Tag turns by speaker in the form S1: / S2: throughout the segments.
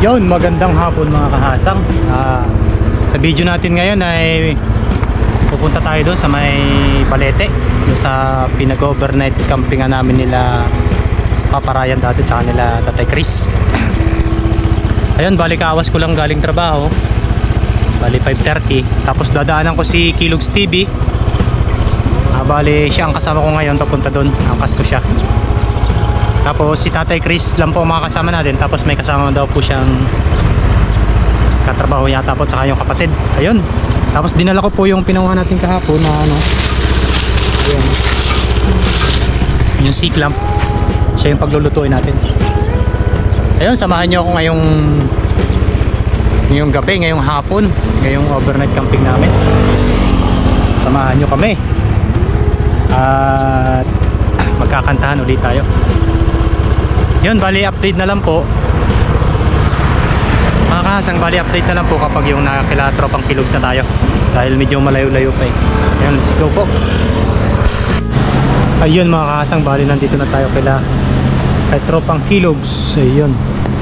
S1: Yun, magandang hapon mga kahasang. Sa video natin ngayon ay pupunta tayo doon sa may Balete, doon sa pinag-overnight campingan namin nila Papa Ryan dati sa kanila Tatay Chris. Ayun, bali kaawas ko lang galing trabaho, bali 5:30. Tapos dadaanan ko si Kilogs TV. Bali siya ang kasama ko ngayon papunta doon, angkas ko siya. Tapos si Tatay Chris lang po mga kasama natin. Tapos may kasama daw po siyang katrabaho yata po, tsaka yung kapatid. Ayun. Tapos dinala ko po yung pinawa natin kahapon na ano, ayun, yung C-clamp. Siya yung paglulutuin natin. Ayun, samahan nyo ako ngayong gabi, ngayong hapon, ngayong overnight camping namin. Samahan nyo kami at magkakantahan ulit tayo. Yun, bali update na lang po mga kahasang, bali update na lang po kapag yung nakakila tropang Kilogs na tayo, dahil medyo malayo-layo pa eh. Ayun, let's go po. Ayun mga kahasang, bali nandito na tayo kay tropang Kilogs. Ayun,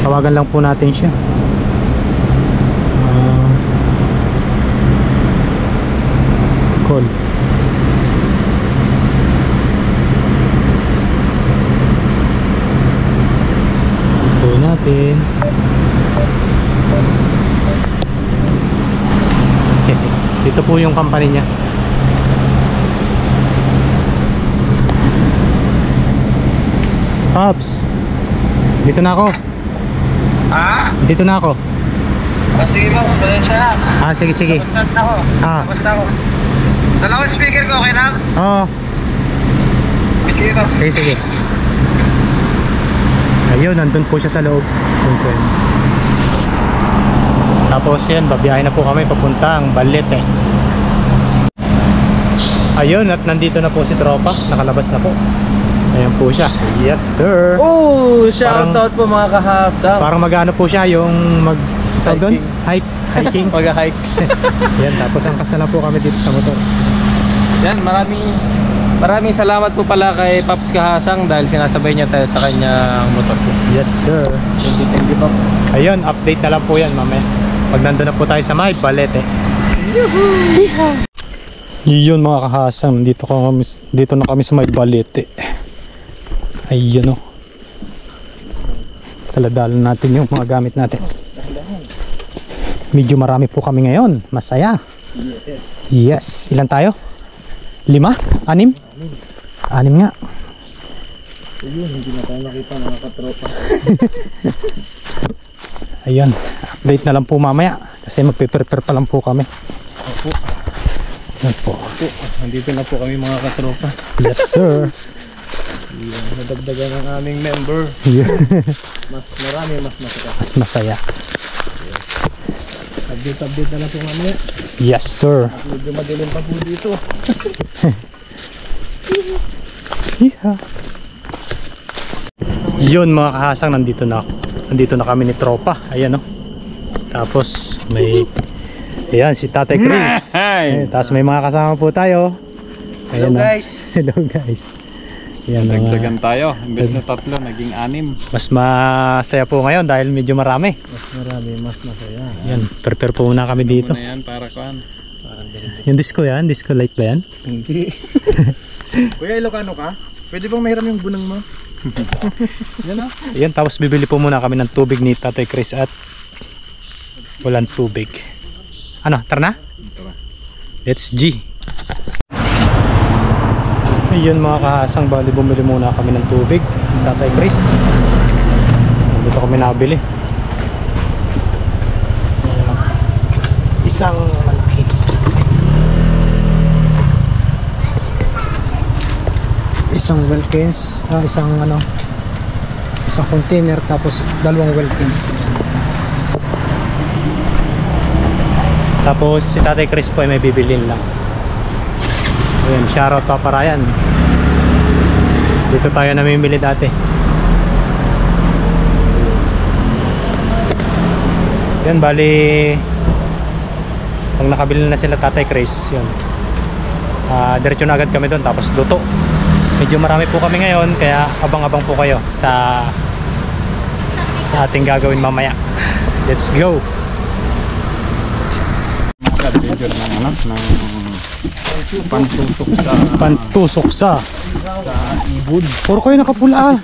S1: tawagan lang po natin siya. Call. Natin. Dito po yung company niya. Pops, dito na ako. Dito na ako.
S2: Sige mo, pasensya na.
S1: Sige.
S2: Tapos na ako. Tapos na ako. Dalawang speaker ko, okay lang?
S1: Oo.
S2: Sige mo.
S1: Sige. Ayun, nandun po siya sa loob. Tapos yan, babiyahin na po kami papuntang Balete. Ayun, at nandito na po si tropa. Nakalabas na po. Ayan po siya. Yes sir.
S2: Oh, shoutout po mga kahasang.
S1: Parang mag-ano po siya, yung hiking.
S2: Mag-hike.
S1: Yan, tapos angkas na lang po kami dito sa motor.
S2: Yan, maraming salamat po pala kay Paps Kahasang dahil sinasabay niya tayo sa kanyang motor po.
S1: Yes sir.
S2: Thank you po.
S1: Ayun, update na lang po yan mamaya pag nandun na po tayo sa may Balete. Yun mga kahasang, dito na kami sa may Balete. Ayun o, taladalan natin yung mga gamit natin. Medyo marami po kami ngayon, masaya. Yes, ilan tayo? 5? 6? 6 nga.
S2: Ayun, hindi na tayo nakita mga katropa.
S1: Ayun, update na lang po mamaya kasi magpe-prepare pa lang po kami.
S2: Opo.
S1: Yan po.
S2: Nandito na po kami mga katropa.
S1: Yes sir.
S2: Yan, nadagdagan ang aming member. Mas marami, mas masaya.
S1: Mas masaya.
S2: Update na lang po mamaya.
S1: Yes sir.
S2: At medyo madilim pa po dito.
S1: Yun mga kahasang, nandito na kami ni tropa. Ayan o. Tapos may, ayan si Tatay Chris. Tapos may mga kasama po tayo.
S2: Hello guys.
S1: Hello guys. Ayan,
S3: dagdagan tayo, imbes na 3 naging 6.
S1: mas masaya po ngayon dahil medyo marami.
S2: Mas marami, mas masaya.
S1: Ayan, prepare po muna kami dito.
S3: Muna yan para kuan.
S1: Yung disco yan, disco light ba yan?
S2: Hindi. Kuya, Ilocano ka? Pwede bang mahiram yung bunang mo? Yan o.
S1: Ayan, tapos bibili po muna kami ng tubig ni Tatay Chris at walang tubig. Ano, tara na? Let's G. Ayun mga kahasang, bali bumili muna kami ng tubig Tatay Chris. Dito kami nabili. Isang malaki. Isang Wilkins, isang container, tapos 2 Wilkins. Tapos si Tatay Chris po ay may bibilin lang. Ayan, shoutout Papa Ryan. Dito tayo namimili dati. Yan, bali pag nakabili na sila Tatay Chris, yun, diretso na agad kami doon, tapos luto. Medyo marami po kami ngayon, kaya abang-abang po kayo sa ating gagawin mamaya. Let's go.
S3: Video ng ano, ng
S1: Pantusok sa
S3: ibon.
S1: Puro kayo nakapula.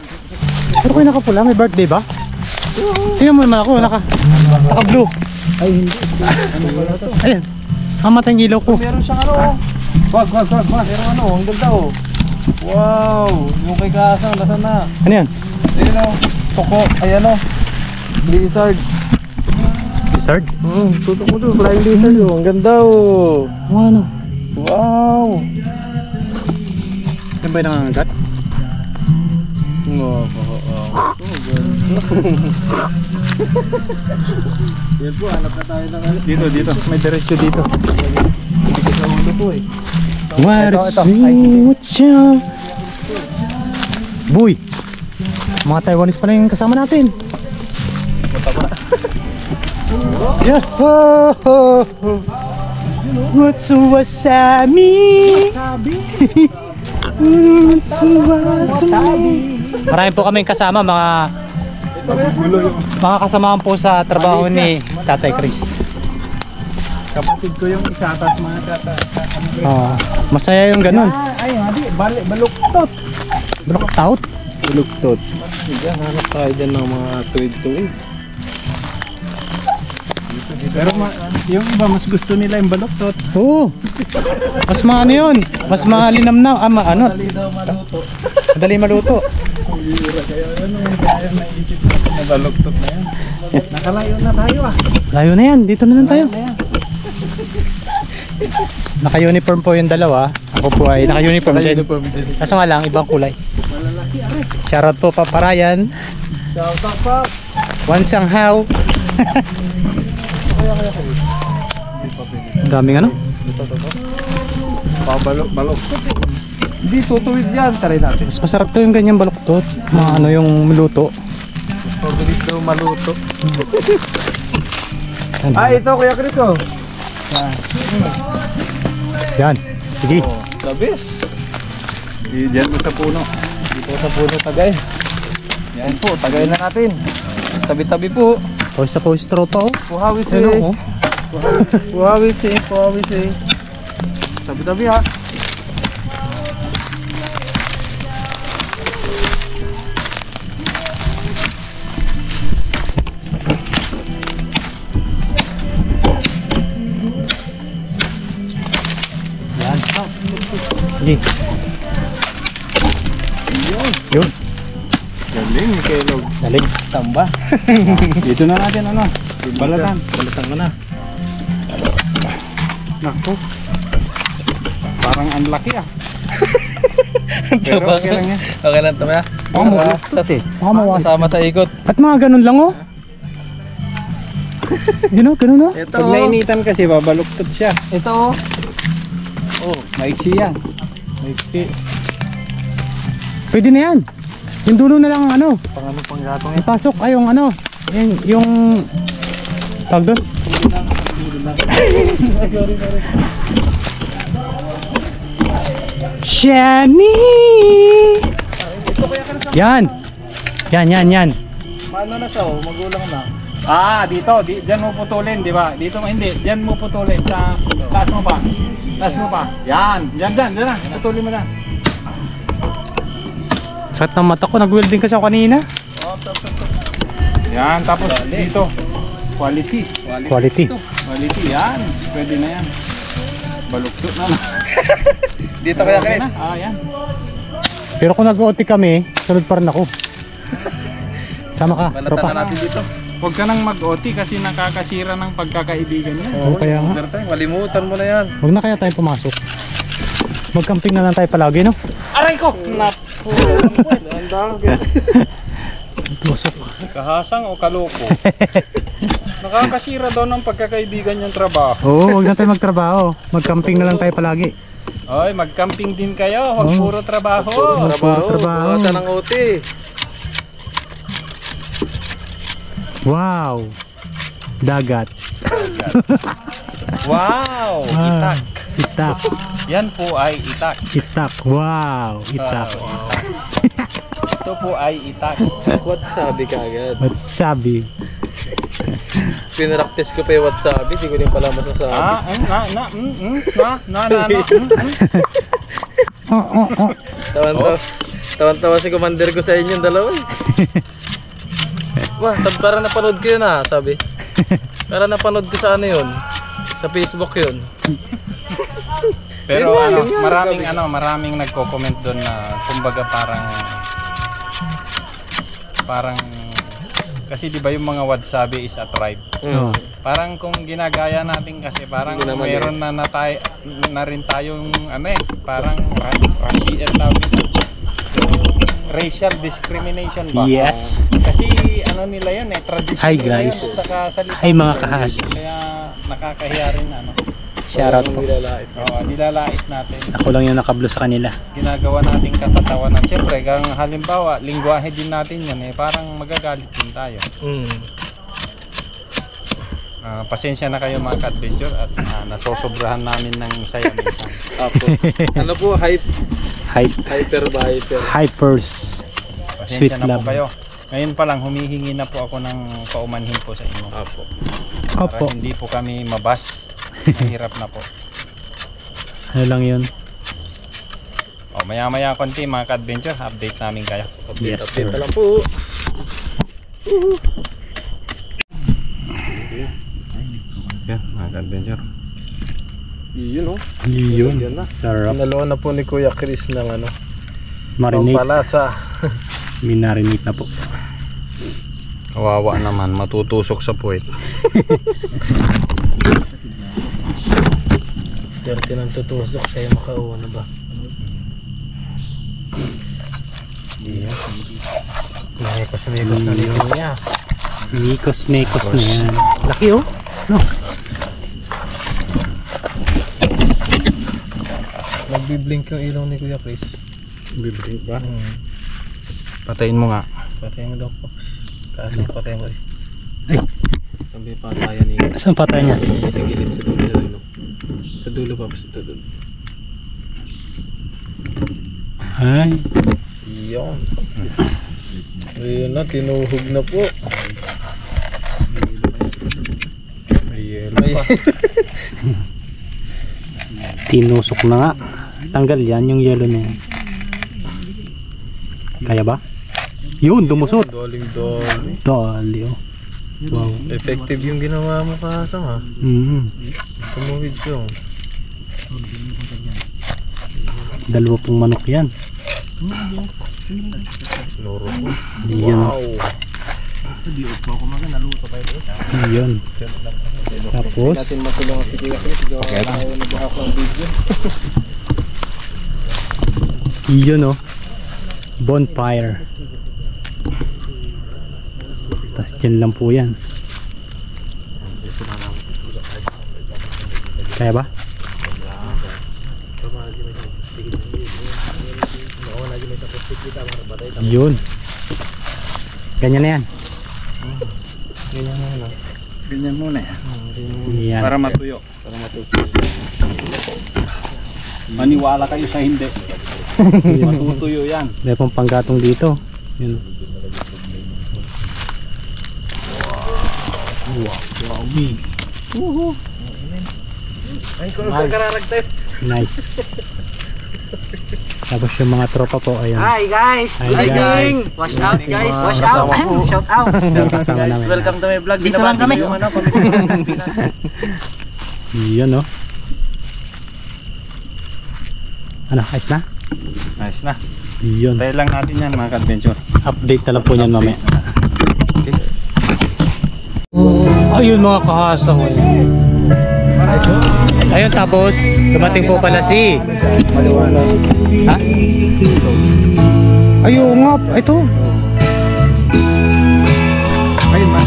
S1: Puro kayo nakapula. May birthday ba? Tingnan mo naman ako. Naka blue.
S2: Ay, hindi. Ano pala to?
S1: Ayan. Mamatay yung ilaw ko.
S2: Meron siyang ano. Wag. Meron ano, ang ganda oh. Wow, yung kay Kasang, nasa na?
S1: Ano yan?
S2: Ayun oh, toko, ay ano, Blizzard.
S1: Lizard?
S2: Tutok mo doon, flying lizard oh, ang ganda oh.
S1: Ano?
S2: Wow.
S1: Yan ba yung nangangagat?
S2: Oh, ganda. Yan po, hanap na tayo ng ano.
S1: Dito. May diretso dito.
S2: Hindi sa ulo po eh.
S1: What
S2: Ito.
S1: a sweet child. Boy! Mga Taiwanese pala yung kasama natin. Yeah. What's wasabi? Marami po kaming kasama, mga kasamahan po sa trabaho ni Tatay Chris.
S3: Kapatid ko yung isa, tapos mga tata.
S1: Masaya yung ganun.
S3: Ay, hindi. Baluktot.
S1: Baluktot.
S2: Baluktot. Sige, hanap tayo dyan ng mga tuwid-tuwid.
S3: Pero yung iba, mas gusto nila yung baluktot.
S1: Oo. Mas maano yun. Mas malinam na. Ano?
S2: Dali daw maluto.
S1: Madali maluto.
S3: Kaya ano yung kaya naisip natin na baluktot na yan. Nakalayo na tayo ah.
S1: Layo na yan. Dito na lang tayo. Naka-uniform po yung dalawa. Ako po ay naka-uniform din. Kaso nga lang, ibang kulay. Shoutout po Paparayan.
S2: Shoutout pa.
S1: Wan Shanghao. Ang daming ano?
S2: Baluktot eh. Hindi, tutuwid yan. Try natin.
S1: Mas masarap to yung ganyang baluktot. Mga ano yung luto.
S2: Pabilis daw maluto. Ay, ito Kuya Chris oh.
S1: Yan. Sige.
S2: The best.
S3: Diyan mo sa puno.
S2: Dito sa puno tagay. Yan po, tagay na natin. Tabi-tabi po.
S1: Pawis sa pawis tropa oh.
S2: Puhawis eh.
S1: Ano oh?
S2: Puhawis eh. Tabi-tabi ha.
S1: Yan. Sige. Yun.
S3: Galing, Mikelog.
S1: Dalig.
S2: Tamba.
S3: Dito na natin ano. Balatan.
S2: Balatan ka na.
S3: Naku. Parang ang laki ah. Pero okay lang yan.
S2: Okay lang tama. Kasi kasama sa ikot.
S1: At mga ganun lang oh. Yun oh, ganun oh.
S2: Ito
S3: Pag nainitan kasi babaluktot siya.
S2: Ito
S3: Oh, maiksi yan. Maiksi.
S1: Pwede na yan. Yung dulo na lang ang ano.
S2: pang gatong
S1: Ipasok ay yung ano. Yung tawag doon. Shani. Yan. Yan.
S2: Paano na siya oh, magulang na.
S3: Dito, diyan mo putulin, di ba? Dito hindi, diyan mo putulin sa taas mo pa. Taas mo pa. Yan, diyan na. Putulin mo na.
S1: Sakit ng mata ko. Nag-welding kasi ako kanina.
S3: Yan, tapos dito. Quality.
S1: Quality.
S3: Quality, yan. Pwede na yan. Baluktot na.
S2: Dito kaya Chris.
S3: Yan.
S1: Pero kung nag-OT kami, sunod pa rin ako. Sama ka,
S2: Balatan
S1: tropa.
S2: na natin dito.
S3: Huwag ka nang mag-OT kasi nakakasira ng pagkakaibigan mo.
S1: Oo, kaya nga.
S2: Malimutan mo na yan.
S1: Huwag na kaya tayo pumasok. Mag-camping na lang tayo palagi, no?
S3: Aray ko!
S1: Tusok.
S3: Kahasang o kaloko? Nakakasira daw ng pagkakaibigan yung trabaho.
S1: Oo, huwag na tayo magtrabaho. Mag-camping na lang tayo palagi.
S3: Oy, mag-camping din kayo. Huwag
S1: Oo.
S3: puro trabaho.
S1: Trabaho.
S2: Bawasan ng OT.
S1: Wow! Dagat.
S3: Wow! Itak.
S1: Itak.
S3: Yan po ay itak.
S1: Itak. Wow! Itak.
S3: Ito po ay itak.
S2: What sabi ka agad?
S1: What's sabi?
S2: Pinractice ko pa yung WhatsApp, hindi ko din pala masasabi. Tawan-tawa si commander ko sa inyong dalawa. Wah, parang napanood ko yun sabi. Parang napanood ko sa ano yun. Sa Facebook yun.
S3: Pero maraming nagko-comment doon na kumbaga parang kasi di ba yung mga wasabi is a tribe. Parang kung ginagaya natin kasi parang meron na rin tayong parang racial discrimination ba?
S1: Yes.
S3: Kasi nila yan tradition.
S1: Hi guys. Hi mga kahas.
S3: Kaya nakakahiya rin
S1: Shoutout po.
S3: Nilalait natin.
S1: Ako lang yung nakablo sa kanila.
S3: Ginagawa natin katatawanan. Siyempre, kung halimbawa, lingwahe din natin yan parang magagalit din tayo. Pasensya na kayo mga ka-adventure at nasosobrahan namin ng saya minsan.
S2: Ano po,
S1: Hypers. Sweet
S3: Pasensya na
S1: love.
S3: po kayo. Ngayon pa lang, humihingi na po ako ng paumanhin po sa inyo. Para hindi po kami mabas. Mahirap na po.
S1: Ano lang yun?
S3: Maya-maya konti mga ka-adventure, update namin kayo.
S1: Yes sir.
S2: Update lang po.
S3: Yan mga ka-adventure.
S2: Yun
S1: Yun. Sarap.
S2: Naluan na po ni Kuya Chris ng
S1: Marinate.
S2: pampalasa.
S1: Minarinate na po.
S3: Kawawa naman, matutusok sa puwet.
S2: Swerte ng tutusok siya yung makauwa na ba? Mekos na dito niya.
S1: Mekos na yan. Laki oh. No.
S2: Nagbiblink yung ilaw ni Kuya Chris.
S3: Biblink ba? Patayin mo nga.
S2: Patayin mo daw, Pops. Kaso patayin mo rin.
S1: Ay.
S2: Sabi patayan niya.
S1: Saan patay niya?
S2: Sa gilid sa dulo. Sa dulo, Pops. Sa dulo.
S1: Ay.
S2: Iyon. Ayun na, tinuhog na po.
S3: May yelo pa.
S1: Tinusok na nga. Tanggal yan yung yellow na yan. Kaya ba? Yun, dumusot.
S2: Doling.
S1: Dali oh. Wow.
S2: Effective yung ginawa mo kasang ha. Tumuhid yung.
S1: Dalawa pong manok yan.
S2: Nuro po.
S1: Yun. Yun. Tapos
S2: Natin matulungan si Kuya Chris. Okay lang. Nag-hack ng video.
S1: yun oh. Bonfire. Tapos dyan lang po yan. Kaya ba? Yun. Ganyan na yan.
S3: Ganyan muna yan.
S1: Yan.
S3: Para matuyo. Maniwala kayo sa hindi. Matutuyo yan.
S1: May pang panggatong dito. Yun. Wow.
S2: Ay, kung kararagtay.
S1: Nice. Tapos yung mga tropa po, ayun.
S4: Hi guys!
S1: Hi, guys.
S4: Wash out guys! Wash out! Shout out!
S1: Kasama namin.
S2: Welcome to my vlog.
S4: Dito lang kami.
S2: Yung pamilya.
S1: Yun oh. Ano, ayos na?
S3: Nice na.
S1: Yun.
S3: Tayo lang natin yan mga ka-adventure.
S1: Update na lang po niyan mamaya. Ayun mga kahasang. Ayun, tapos dumating po pala si ha? Ayun nga, ito.
S4: Ayun man.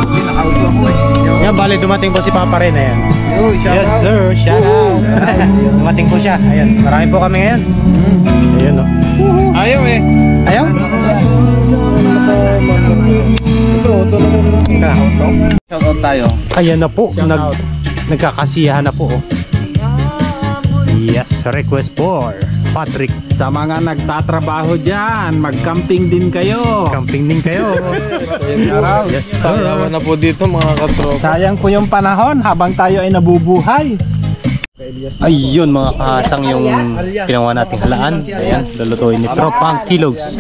S4: Pinaka-auto ako eh.
S1: Yan, bali dumating po si Papa rin. Ayan.
S4: Yo,
S1: Yes sir, shout out. Dumating po siya. Ayan, marami po kami ngayon. Ayun oh.
S3: Ayaw eh.
S1: Ayaw?
S4: Shout out tayo.
S1: Ayan na po. Nagkakasiyahan na po oh. Yes, request for Patrick.
S3: Sa mga nagtatrabaho dyan, mag-camping din kayo.
S1: Camping din kayo. Yes sir.
S2: Sayawan na po dito mga katropa.
S3: Sayang po yung panahon habang tayo ay nabubuhay.
S1: Ayun mga kahasang yung ginawa nating halaan. Ayan, lulutuin ni Tropang Kilogs.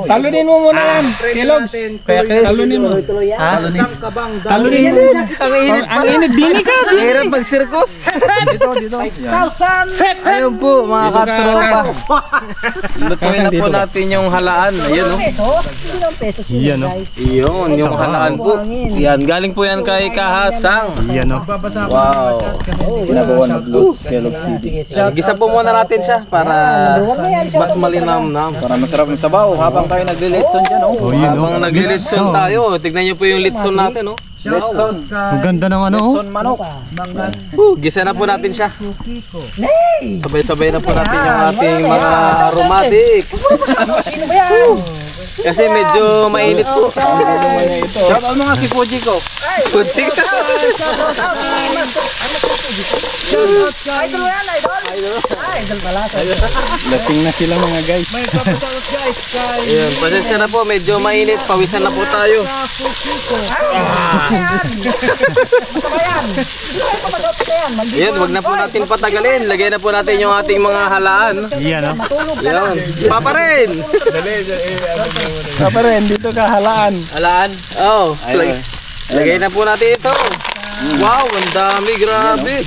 S3: Talunin mo muna yan, Kilogs. Talunin mo. Talunin mo muna. Ang init din ikaw.
S2: Hirap mag-circus. Ayun po mga katropa. Lutuin na po natin yung halaan. Ayun o.
S1: Yan o.
S2: Iyon, yung halaan po. Yan, galing po yan kay Kahasang.
S1: Yan o.
S2: Wow. Kinabawan ng Lutz, Kellogg's TV. Gisa po muna natin siya para mas malinamnam. Para masarap yung sabaw habang tayo naglilitson dyan.
S1: Oh, yun,
S2: Habang
S1: oh.
S2: naglilitson tayo, tignan nyo po yung litson natin. Litson.
S1: Ang ganda ng ano o.
S2: Manok. Gisa na po natin siya. Sabay-sabay na po natin yung ating mga aromatic. Kasi medyo mainit po. Shout out mga si Fuji ko. Fuji ko.
S3: Lasing na sila mga guys.
S2: Ayun, pasensya na po, medyo mainit, pawisan na po tayo. Ayun, wag na po natin patagalin. Lagay na po natin yung ating mga halaan.
S1: Yan o.
S2: Ayun, Papa rin.
S3: Papa rin, dito ka halaan.
S2: Halaan? Oo. Lagay na po natin ito. Wow, ang dami, grabe.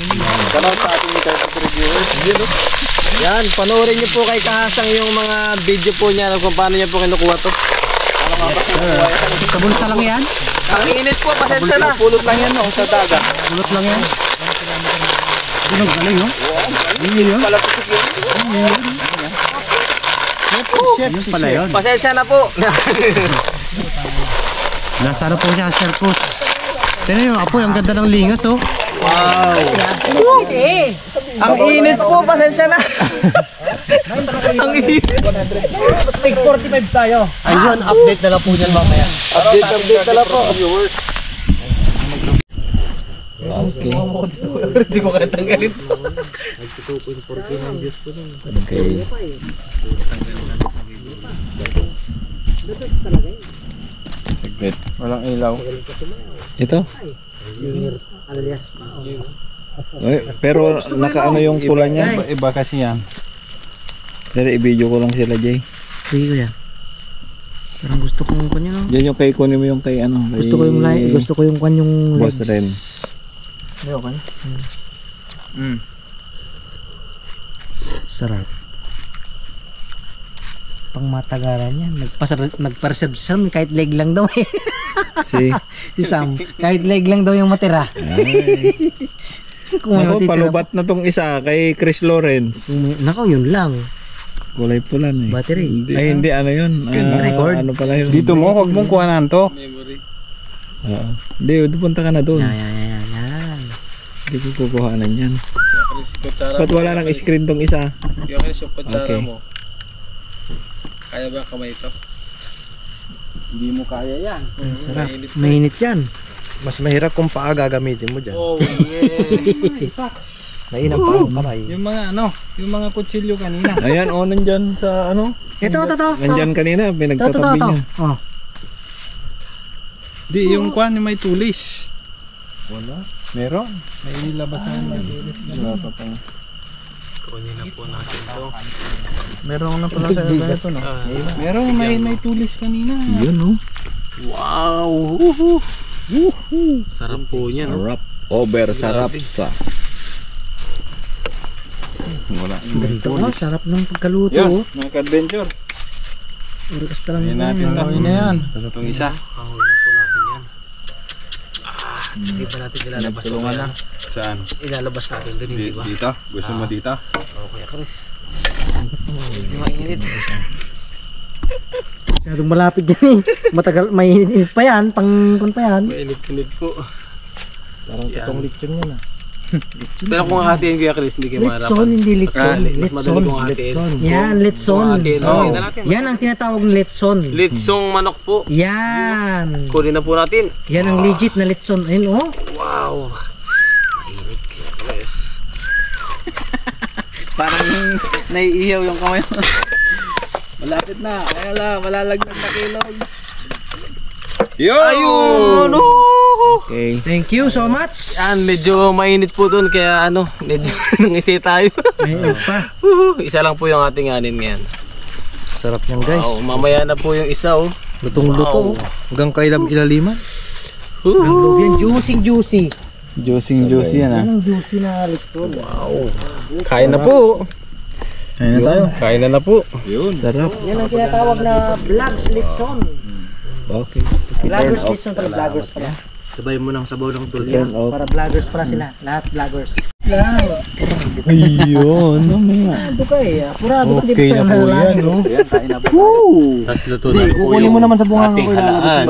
S2: Yan, panoorin niyo po kay Kahasang yung mga video po niya kung paano niya po kinukuha to.
S1: Sa bulsa lang yan?
S2: Ang init po, pasensya na.
S3: Pulot lang yan no, sa dagat.
S1: Bulot lang yan? Ano, galing o?
S2: Yun
S1: Pala yun.
S2: Pasensya na po.
S1: Nasa ano po siya, circus. Tignan yung apoy, ang ganda ng lingas oh.
S2: Wow. Ang init po, pasensya na. Ang init.
S4: May 45 tayo.
S1: Ayun, update na lang po dyan mamaya.
S2: Update na lang po. Okay. Hindi ko kaya tanggalin. Okay.
S3: Walang ilaw.
S2: Ito?
S3: Pero nakaano yung pula niya, iba kasi yan.
S2: Dali, i-video ko lang sila, Jay.
S4: Sige ko yan. Parang gusto kong kanya no.
S2: Yan yung kay, kunin mo yung kay ano. Kay
S4: Gusto ko yung light, gusto ko yung kanyang
S2: Boss
S4: legs.
S2: Ren.
S4: Okay. Sarap. Pang matagaran yan. Nagpa-reserve siya kahit leg lang daw eh. Si Sam. Kahit leg lang daw yung matira. Kung
S2: Ako,
S4: matitira-
S2: palubat na tong isa kay Chris Lawrence.
S4: Nakaw, yun lang.
S2: Kulay pula na eh.
S4: Battery.
S2: Ay, hindi, ano yun?
S4: Record?
S2: Ano pala yun?
S3: Dito mo, huwag mong kuhanan to.
S2: Oo. Hindi, punta ka na doon.
S4: Yan.
S2: Hindi ko kukuhanan yan. Ba't wala nang screen tong isa? Okay.
S3: Kaya ba kamay ito? Hindi mo kaya yan.
S4: Sarap. Mainit yan.
S5: Mas mahirap kung paa gagamitin mo dyan.
S3: Oh, yeah.
S5: Mainam pa ang kamay.
S3: Yung mga ano, yung mga kutsilyo kanina.
S2: Ayan, nandyan sa ano?
S4: Ito.
S2: Nandyan kanina, pinagtatabi niya.
S4: Oh.
S3: Di, yung kwan, yung may tulis. Wala. Meron. May nilabasan na. Wala pa pang.
S2: Kunin na po natin ito.
S5: Meron na pala sa ito, no?
S3: Meron, may tulis kanina.
S2: Yun, no? Wow! Sarap po yan.
S5: Sarap.
S2: Over sarap sa. Wala.
S4: Ganito oh, sarap ng pagkaluto.
S3: Yun, mga ka-adventure.
S4: Oras pa lang
S3: Ayun natin tahoy na yan. Itong isa.
S2: Kahoy na po natin yan. Hindi pa natin ilalabas.
S3: Tulungan na. Saan?
S2: Ilalabas natin din, hindi ba?
S3: Dito? Gusto mo dito?
S2: Okay, Chris. Hindi mainit.
S4: Masyadong malapit yan eh. Matagal, mainit pa yan. Pang pa yan.
S2: Mainit-init po.
S5: Parang tutong lechon yan, ah.
S2: Pero kung hatiin Kuya Chris, hindi kayo
S4: Litson,
S2: maharapan.
S4: hindi litson.
S2: Mas madali kung hatiin.
S4: Yan, litson. Yan ang tinatawag ng litson.
S2: Litsong manok po.
S4: Yan.
S2: Kunin na po natin.
S4: Yan ang legit na litson. Ayun oh.
S2: Wow. Mainit Kuya Chris. Parang naiiyaw yung kamay mo. Malapit na. Malalagnan na kilog.
S3: Ayun!
S2: Okay.
S4: Thank you so much.
S2: Yan, medyo mainit po dun kaya medyo nangisi tayo.
S4: May pa.
S2: Isa lang po yung ating anin ngayon.
S5: Sarap yan guys.
S2: Wow, mamaya na po yung isa oh.
S5: Lutong-luto. Hanggang kailang ilaliman.
S4: Ang loob yan, juicy.
S2: Juicy yan ah.
S4: Anong juicy na Lechon?
S2: Wow. Kain na po. Kain na tayo. Kain na po.
S3: Yun.
S5: Sarap.
S4: Yan ang tinatawag na Vlogs Lechon.
S5: Okay.
S4: Vloggers Lechon pala, vloggers pala.
S5: Sabay mo ng sabaw ng tuloy.
S4: Yan, para vloggers pala sila. Lahat vloggers.
S5: Ayun.
S4: Purado ka eh. Purado ka.
S5: Okay na po yan.
S3: Ayan, kain na po.
S2: Tapos luto na po
S5: Kukunin mo naman sa bunga
S2: ating
S5: ko.
S2: halaan.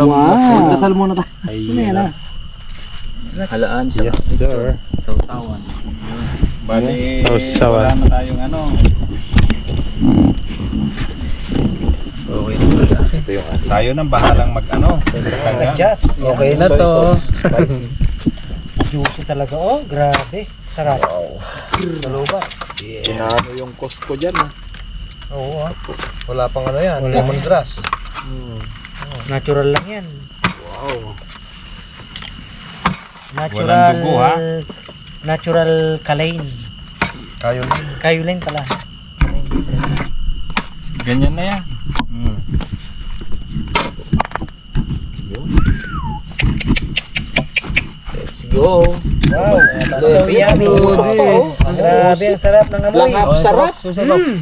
S5: Dasal muna tayo.
S4: Ano yan ah?
S2: Halaan siya.
S5: Yes sir.
S2: Sautawan.
S3: Bali,
S1: Sausawan.
S3: wala na tayong ano.
S2: Okay na pala.
S3: Ito yung tayo nang bahalang mag-ano.
S4: Adjust.
S2: Okay na to.
S4: Juicy talaga. Oh, grabe. Sarap. Nalubat.
S5: Pinano yung Costco dyan.
S4: Oo ah.
S5: Wala pang ano yan. Lemongrass.
S4: Natural lang yan.
S5: Wow.
S4: Natural.
S3: Walang dugo, ha?
S4: Natural kalain.
S5: Kayo
S4: Kayo lang pala.
S3: Ganyan na yan.
S2: Let's go.
S4: Wow. So yummy. Grabe, ang sarap ng amoy.
S2: Langhap sarap.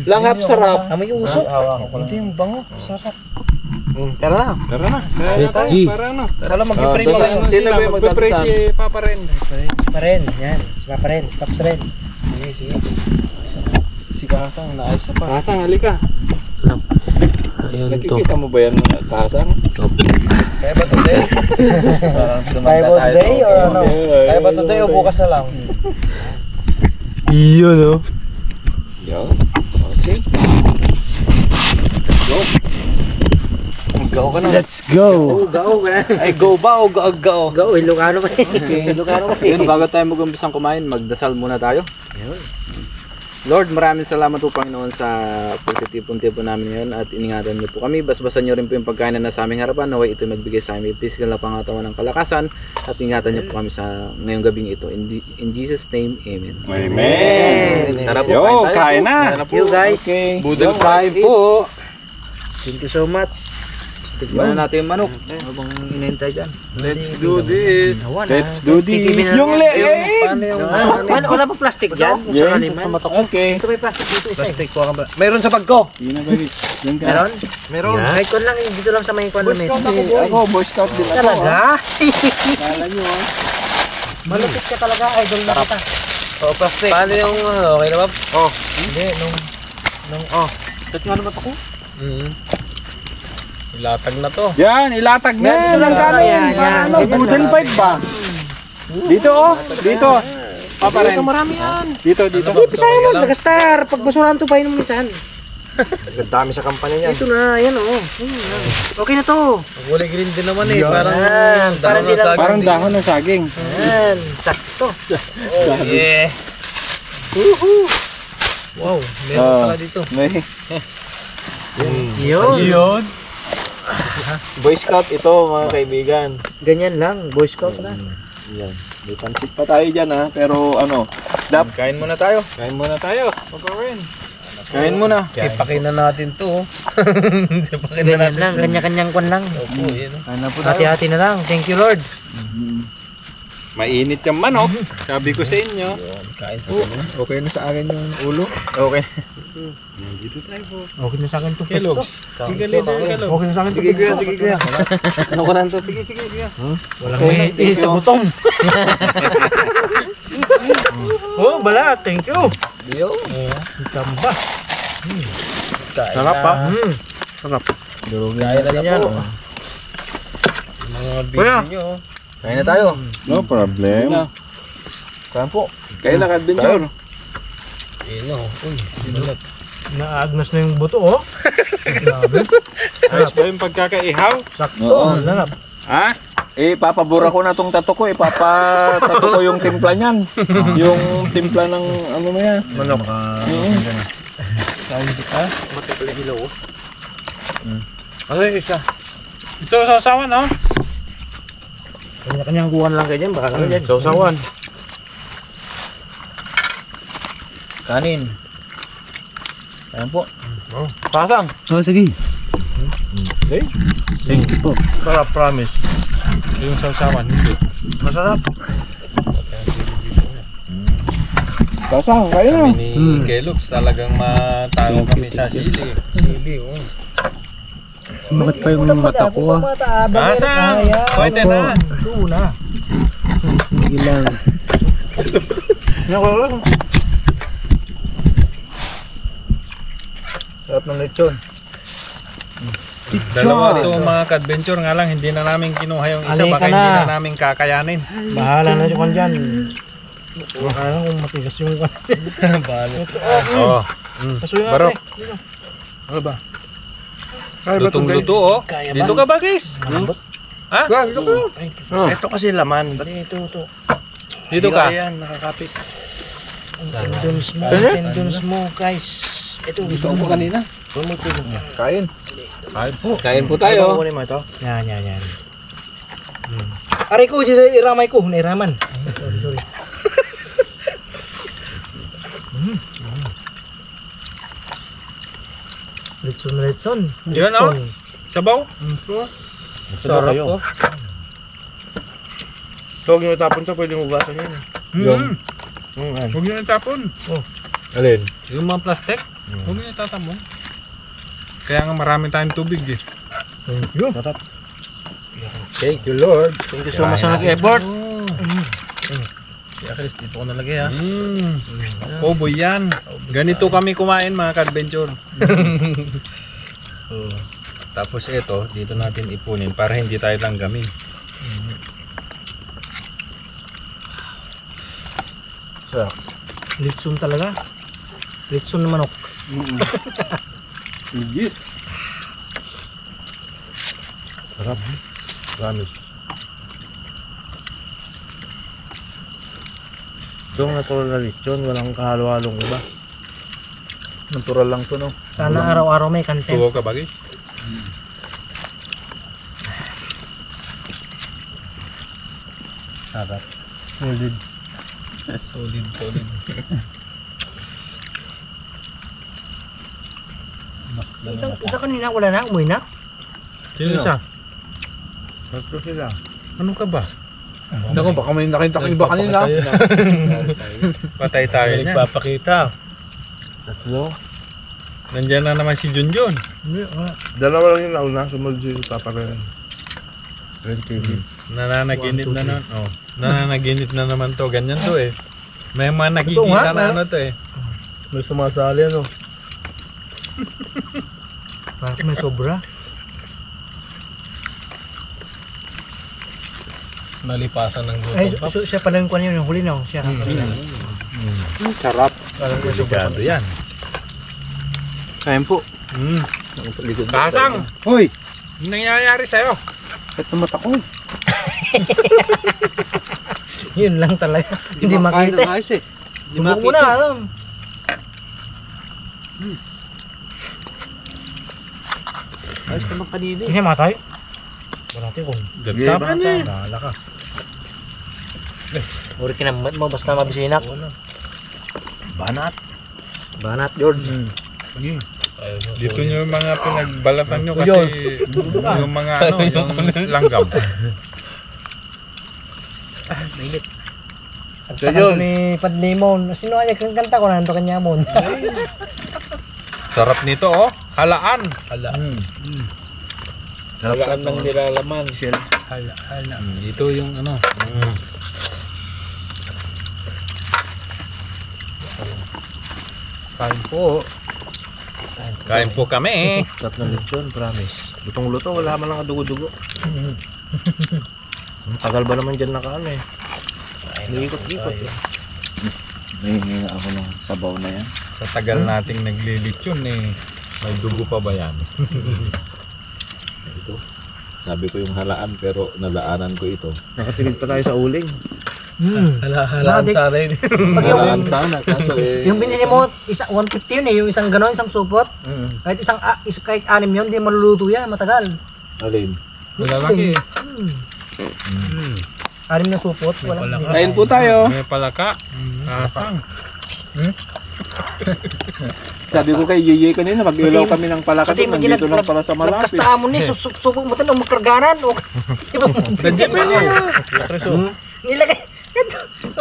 S2: Langhap sarap.
S4: Amoy uso.
S5: Hindi yung bango. Sarap.
S2: Tara na.
S3: Tara na.
S2: Yes, G.
S3: Para ano.
S5: Wala mag-pray
S2: so,
S5: pa.
S2: sino ba yung
S3: magpe-pray
S2: magdadasal?
S3: si Papa rin?
S4: Pa rin. Yan. Si Papa rin. Paps rin.
S5: Si Kasang naayos siya pa.
S3: Kasang, halika.
S2: Ayun to.
S3: Nakikita mo ba yan, Kasang?
S5: Kaya ba today? Parang
S4: Kaya ba today or ano?
S5: Kaya ba today o bukas na lang?
S1: Iyon no.
S3: Yo. Okay.
S5: Go ka na.
S1: Let's go.
S4: Go ka na.
S5: Ay, go ba o go?
S4: Go. Ilocano ba? Ilocano ba?
S2: Yun, bago tayo mag-umpisang kumain, magdasal muna tayo. Lord, maraming salamat po Panginoon sa pagtitipon-tipon namin ngayon at iningatan niyo po kami. Basbasan niyo rin po yung pagkain na nasa aming harapan. Naway ito magbigay sa amin physical na pangatawan ng kalakasan at ingatan niyo po kami sa ngayong gabing ito. In Jesus' name, Amen.
S3: Amen.
S2: Tara po,
S3: Yo,
S2: kain tayo.
S3: kain na.
S2: Kain na po.
S4: You guys.
S2: Okay.
S3: Budol time po.
S4: Thank you so much.
S2: Tikman na natin yung manok habang inintay dyan.
S3: Let's do this. Let's do
S4: Titipin
S3: this.
S4: na
S3: Yung
S4: natin.
S3: leeg.
S4: Wala pa plastic dyan?
S3: Yeah.
S5: Okay.
S4: Ito may plastic dito isa.
S5: Plastic po ka ba? Mayroon sa bag ko.
S3: Yun ang gawin. Yan ka.
S4: Meron?
S5: Meron.
S4: Kahit kon lang, dito lang sa may kon na mesa.
S3: Ako, Boy Scout din ako.
S4: Talaga?
S3: Kala nyo ah.
S4: Malupit ka talaga, idol na kita.
S5: Oh, plastic.
S2: Paano yung okay na ba?
S5: Hindi,
S2: Tat nga naman ako. Ilatag na to.
S3: Yan, ilatag na.
S4: Yan, ito lang
S3: Ang
S4: yan, yan.
S3: Ano,
S4: Ganyan
S3: Budol
S4: lang.
S3: 5 ba? Dito oh. Dito. Papa rin.
S4: Marami yan.
S3: Dito, dito.
S4: Pisaya mo, nagastar. Pag basurahan to, pahin mo minsan.
S5: Nagdami sa kampanya niya.
S4: Ito na, yan o. Okay na to.
S2: Huli green din naman eh. Parang
S4: Yan, parang di lang.
S3: Parang dahon ng saging.
S4: Yan, sakto.
S2: yeah. Wow, meron pala dito.
S4: Yun.
S5: Boy Scout ito mga kaibigan.
S4: Ganyan lang, Boy Scout na.
S5: Yan. May pansit pa tayo dyan ha. Pero ano,
S2: Kain muna tayo.
S3: Kain muna tayo. Papa rin.
S2: Kain muna. Ipakin na natin to. Ipakin na
S4: Ganyan
S2: natin.
S4: lang, kanya-kanyang kwan lang.
S2: Opo, yun.
S4: Hati-hati na lang. Thank you, Lord.
S3: Mainit yung manok. Sabi ko sa inyo.
S2: Kain po.
S5: okay na sa akin yung ulo.
S2: Okay.
S3: Nandito tayo po.
S4: Okay na sa akin to.
S3: Kellogg's. Tigalin na yung Kellogg's.
S4: Okay na sa akin to.
S5: Sige kuya.
S2: Ano ko na to? Sige, sige.
S4: Walang may sa butong. Oh, bala. Thank you.
S2: Yo.
S4: Tamba.
S3: Sarap pa.
S4: Sarap.
S2: Kain na niya. Mga
S4: Kuya.
S2: video nyo. Kain na tayo.
S3: No problem.
S5: Kain po.
S3: Kayo naka-adventure.
S2: Ino. Uy, sinulat.
S4: Naagnas na yung buto, oh.
S3: Ayos ba yung pagkakaihaw?
S4: Sakto.
S3: Oo.
S4: Sarap.
S3: Ha? Papabura ko na tong tato ko. Papatato ko yung timpla niyan. Yung timpla ng ano na yan.
S5: Manok.
S2: Matagal hilaw.
S5: Ano yung isa?
S3: Ito sasawan, no?
S4: Kanya-kanyang kuhan lang kayo dyan. Baka lang dyan.
S2: Sausawan. Kanin. Ayan po. Pasang.
S4: Oh, sige.
S5: Sarap, promise.
S3: Yung sasawan, hindi.
S5: Masarap.
S2: Pasang, kayo na.
S3: Kami ni Kelux talagang matalo kami sa sili.
S4: Bakit pa yung mata ko ah?
S3: Pasang! Pwede na!
S4: Ito na. Sige lang.
S2: Sarap ng lechon.
S3: Dalawa ito mga ka-adventure nga lang, hindi na namin kinuha yung isa,
S4: Alay ka
S3: baka hindi
S4: na.
S3: na namin kakayanin.
S4: Bahala na siya kung dyan. Baka lang kung matigas yung
S3: Oo. Barok.
S2: Ano ba?
S3: Lutong-luto, oh. Dito ka ba, guys? Ha?
S5: Ito kasi laman.
S3: Dito ka.
S5: Ayan, nakakapit.
S4: Tendons mo guys. Ito gusto ko kanina.
S2: Kain.
S5: Kain po tayo.
S2: Kunin mo ito.
S4: Yan. Aray ko, dito iramay ko. Nairaman. Sorry. Litson.
S3: Yun, oh. Sabaw.
S2: Sarap to.
S5: So, huwag nyo natapon to, pwede hugasan yun.
S3: Huwag nyo natapon.
S2: Alin?
S3: Yung mga plastic, huwag nyo tatamon. Kaya nga marami tayong tubig eh.
S2: Thank you, Lord.
S4: Thank you so much sa nag-effort.
S2: Kaya Chris, dito ko nalagay ha.
S3: Oboy yan. Ganito kami kumain mga ka-adventure. Tapos ito, dito natin ipunin para hindi tayo langgamin.
S4: Litson talaga. Litson na manok.
S5: Legit. Sarap. Promise. Itong natural na lechon, walang kahalo-halong iba.
S2: Natural lang to, no?
S4: Sana araw-araw may content.
S3: Tuwo ka bagay?
S5: Sarap.
S4: Solid.
S3: Solid.
S4: Isa kanina, wala na, umuwi na.
S3: Sino isa?
S5: Tatlo sila.
S3: Ano ka ba?
S2: Naku, baka may nakita kang iba kanina.
S3: Patay tayo niyan.
S5: Nagpapakita. Tatlo.
S3: Nandiyan na naman si Junjun.
S5: Dalawa lang yung nauna, sumunod si Papa Ren. Ren TV.
S3: Nananaginip na naman. Oh, nananaginip na naman to. Ganyan to eh. May mga nakikita na ano to eh.
S5: May sumasali ano.
S4: Parang may sobra.
S3: Nalipasan ng
S4: Ay,
S3: gutom.
S4: so, siya pala yung kwan yun, yung huli na. Siya.
S2: Sarap.
S3: Delikado yan.
S2: Kain po.
S3: Kasang!
S2: Hoy!
S3: Ano nangyayari sa'yo?
S2: Ito mata ko.
S4: Yun lang talaga. Hindi makita.
S2: Hindi
S4: Subok mo na, alam.
S2: Ayos naman kanina.
S4: Hindi matay. Wala natin kung
S3: Gagtapan eh.
S4: bahala ka. Uri kinamit mo, basta mabisinak. Banat, George.
S3: Dito nyo yung mga pinagbalatan nyo kasi yung mga ano, yung langgam.
S4: At saka ni Padlimon. Sino kanya kang kanta ko na ito kanya mon.
S3: Sarap nito oh. Halaan.
S5: Halaan ng nilalaman.
S3: Dito yung ano.
S5: Kain po.
S3: Kain po kami.
S5: Sarap ng lechon, promise. Lutong-luto, wala man lang kadugo-dugo. Tagal ba naman dyan nakaano eh. Iikot-ikot eh.
S2: Nahihinga ako ng sabaw na yan.
S3: Sa tagal nating naglilitsyon eh. May dugo pa ba yan?
S6: Sabi ko yung halaan pero nadaanan ko ito.
S5: Nakatingin pa tayo sa uling.
S4: Halaan sana yun.
S2: Halaan sana, kaso
S4: Yung binili mo, 150 yun eh, yung isang gano'n, isang supot. Kahit kahit 6 yun, hindi maluluto yan, matagal.
S2: Alin?
S3: Malalaki.
S4: 6 na supot, wala.
S2: Kain po tayo.
S3: May palaka. Asang.
S2: Sabi ko kay Yeye kanina, mag-ilaw kami ng palaka
S4: Pati
S2: doon, nandito lang pala sa malapit.
S4: Nagkasta mo ni, subok mo tayo, magkarganan. Nilagay.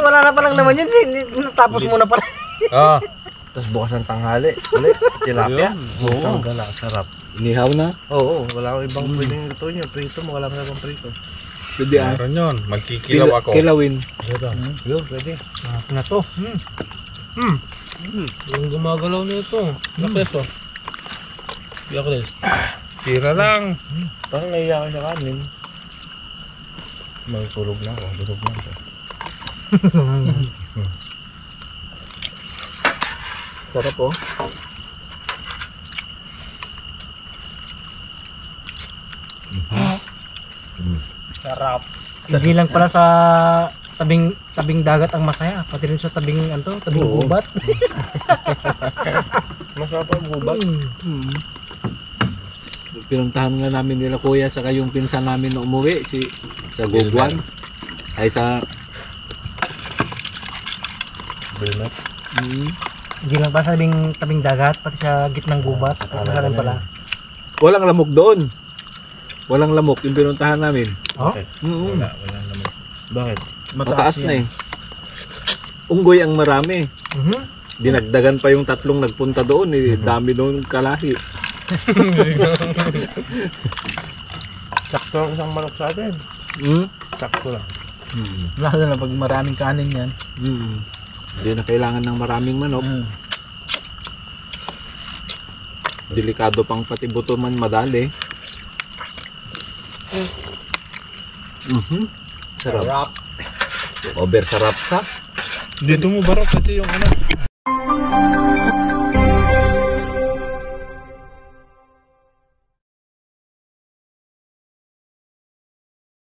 S4: Wala na palang naman yun, tapos mo na pala.
S5: Tapos bukas ng tanghali. Ulit, tilapia. Oo. Gala, sarap.
S2: Inihaw na.
S5: Oo, wala akong ibang pwedeng luto nyo. Prito mo, wala mo ibang prito.
S2: Pwede
S3: Meron yun. Magkikilaw ako.
S2: Kilawin.
S5: Yun, pwede.
S4: Na to.
S5: Yung gumagalaw nito. Nakres oh. Yakres.
S3: Tira lang.
S5: Parang naiya ka sa kanin. Magtulog na ako. Tulog na ako.
S2: Sarap oh.
S3: Sarap.
S4: Hindi lang pala sa tabing dagat ang masaya, pati rin sa tabing gubat.
S5: Masarap ang gubat.
S2: Pinuntahan nga namin nila kuya saka yung pinsan namin na umuwi sa Guguan ay sa
S5: Bilmet.
S4: Hindi lang pala sa tabing dagat, pati sa gitnang gubat. Nakalan pala.
S2: walang lamok doon. Walang lamok yung pinuntahan namin.
S4: Oh?
S3: Wala naman.
S5: Bakit?
S2: Mataas na eh. Unggoy ang marami. Dinagdagan pa yung tatlong nagpunta doon eh. Dami doon kalahi.
S5: Sakto lang isang manok sa atin. Sakto lang.
S2: Lalo na pag maraming kanin yan. Hindi na kailangan ng maraming manok. Delikado pang pati buto man madali. Sarap. Over sarap sa.
S3: Dito mo barok kasi yung ano.